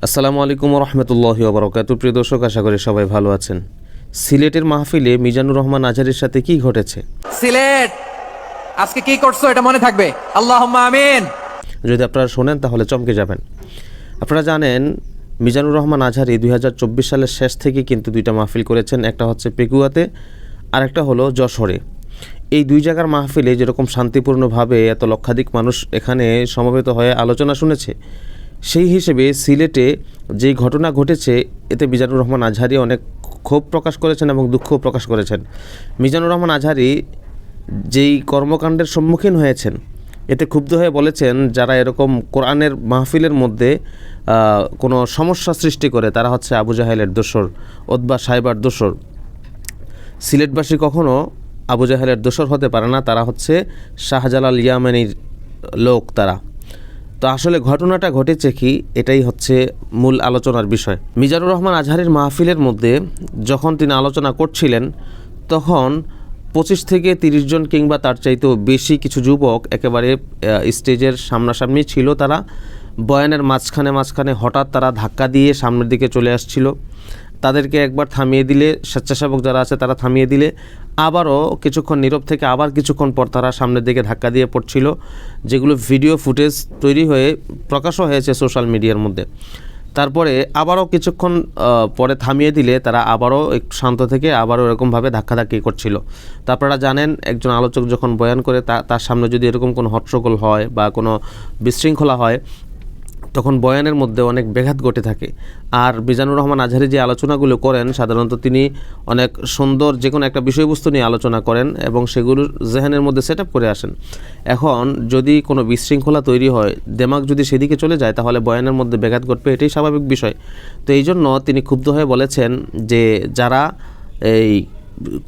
আসসালামু আলাইকুম রহমতুল্লাহি ওয়া বারাকাতুহু। প্রিয় দর্শক, আশা করি সবাই ভালো আছেন। সিলেটের মাহফিলে মিজানুর রহমান আজহারীর সাথে কি ঘটেছে? সিলেট আজকে কি করছো এটা মনে থাকবে, আল্লাহুম্মা আমিন। যদি আপনারা শোনেন তাহলে চমকে যাবেন। আপনারা জানেন মিজানুর রহমান আজহারী 2024 সালের শেষ থেকে কিন্তু দুইটা মাহফিল করেছেন। একটা হচ্ছে পেকুয়াতে আর একটা হলো যশোরে। এই দুই জায়গার মাহফিলে যেরকম শান্তিপূর্ণভাবে এত লক্ষাধিক মানুষ এখানে সমবেত হয়ে আলোচনা শুনেছে, সেই হিসেবে সিলেটে যেই ঘটনা ঘটেছে এতে মিজানুর রহমান আজহারী অনেক ক্ষোভ প্রকাশ করেছেন এবং দুঃখ প্রকাশ করেছেন। মিজানুর রহমান আজহারী যেই কর্মকাণ্ডের সম্মুখীন হয়েছেন এতে ক্ষুব্ধ হয়ে বলেছেন, যারা এরকম কোরআনের মাহফিলের মধ্যে কোনো সমস্যা সৃষ্টি করে তারা হচ্ছে আবু জাহেলের দোসর, উতবা সাইবার দোসর। সিলেটবাসী কখনো আবু জাহেলের দোসর হতে পারে না, তারা হচ্ছে শাহজালাল ইয়ামানির লোক তারা। তো আসলে ঘটনাটা ঘটেছে কি, এটাই হচ্ছে মূল আলোচনার বিষয়। মিজানুর রহমান আজহারীর মাহফিলের মধ্যে যখন তিনি আলোচনা করছিলেন তখন 25 থেকে 30 জন কিংবা তার চাইতেও বেশি কিছু যুবক একেবারে স্টেজের সামনাসামনি ছিল। তারা বয়ানের মাঝখানে হঠাৎ তারা ধাক্কা দিয়ে সামনের দিকে চলে আসছিল। তাদেরকে একবার থামিয়ে দিলে, স্বেচ্ছাসেবক যারা আছে তারা থামিয়ে দিলে আবারও কিছুক্ষণ নীরব থেকে আবার কিছুক্ষণ পর তারা সামনের দিকে ধাক্কা দিয়ে পড়ছিল, যেগুলো ভিডিও ফুটেজ তৈরি হয়ে প্রকাশও হয়েছে সোশ্যাল মিডিয়ার মধ্যে। তারপরে আবারও কিছুক্ষণ পরে থামিয়ে দিলে তারা আবারও একটু শান্ত থেকে আবারও এরকমভাবে ধাক্কাধাক্কি করছিল। তো আপনারা জানেন, একজন আলোচক যখন বয়ান করে তার সামনে যদি এরকম কোনো হট্টগোল হয় বা কোনো বিশৃঙ্খলা হয় তখন বয়ানের মধ্যে অনেক ব্যাঘাত ঘটে থাকে। আর মিজানুর রহমান আজহারী যে আলোচনাগুলো করেন সাধারণত তিনি অনেক সুন্দর যে কোনো একটা বিষয়বস্তু নিয়ে আলোচনা করেন এবং সেগুলো জেহানের মধ্যে সেট আপ করে আসেন। এখন যদি কোনো বিশৃঙ্খলা তৈরি হয়, দেমাগ যদি সেদিকে চলে যায় তাহলে বয়ানের মধ্যে ব্যাঘাত ঘটবে, এটাই স্বাভাবিক বিষয়। তো এই জন্য তিনি ক্ষুব্ধ হয়ে বলেছেন যে যারা এই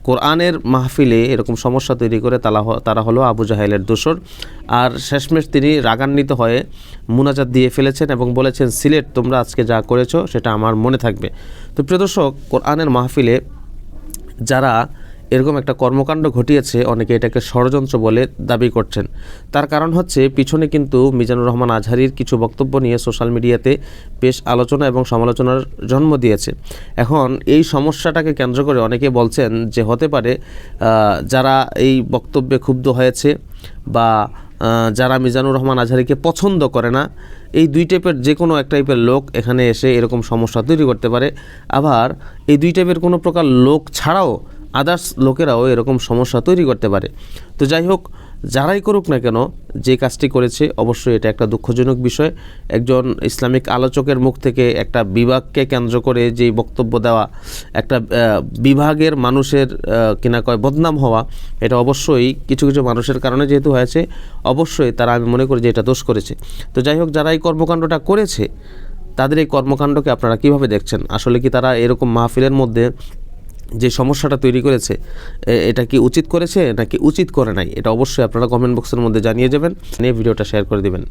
কোরআনের মাহফিলে এরকম সমস্যা তৈরি করে তারা হলো আবু জাহেলের দোসর। আর শেষমেশ তিনি রাগান্বিত হয়ে মুনাজাত দিয়ে ফেলেছেন এবং বলেছেন, সিলেট তোমরা আজকে যা করেছো সেটা আমার মনে থাকবে। তো প্রিয় দর্শক, কোরআনের মাহফিলে যারা এরকম একটা কর্মকাণ্ড ঘটিয়েছে অনেকে এটাকে ষড়যন্ত্র বলে দাবি করছেন। তার কারণ হচ্ছে পিছনে কিন্তু মিজানুর রহমান আজহারীর কিছু বক্তব্য নিয়ে সোশ্যাল মিডিয়াতে বেশ আলোচনা এবং সমালোচনার জন্ম দিয়েছে। এখন এই সমস্যাটাকে কেন্দ্র করে অনেকে বলছেন যে হতে পারে যারা এই বক্তব্যে ক্ষুব্ধ হয়েছে বা যারা মিজানুর রহমান আজহারীকে পছন্দ করে না, এই দুই টাইপের যে কোনো এক টাইপের লোক এখানে এসে এরকম সমস্যা তৈরি করতে পারে। আবার এই দুই টাইপের কোনো প্রকার লোক ছাড়াও আদার্স লোকেরাও এরকম সমস্যা তৈরি করতে পারে। তো যাই হোক, যারাই করুক না কেন, যে কাজটি করেছে অবশ্যই এটা একটা দুঃখজনক বিষয়। একজন ইসলামিক আলোচকের মুখ থেকে একটা বিভাগকে কেন্দ্র করে যেই বক্তব্য দেওয়া, একটা বিভাগের মানুষের কিনা কয় বদনাম হওয়া, এটা অবশ্যই কিছু কিছু মানুষের কারণে যেহেতু হয়েছে, অবশ্যই তারা, আমি মনে করি যে এটা দোষ করেছে। তো যাই হোক, যারা এই কর্মকাণ্ডটা করেছে তাদের এই কর্মকাণ্ডকে আপনারা কিভাবে দেখছেন? আসলে কি তারা এরকম মাহফিলের মধ্যে যে সমস্যাটা তৈরি করেছে এটা কি উচিত করেছে নাকি উচিত করে নাই? এটা অবশ্যই আপনারা কমেন্ট বক্সের মধ্যে জানিয়ে যাবেন, নিয়ে ভিডিওটা শেয়ার করে দিবেন।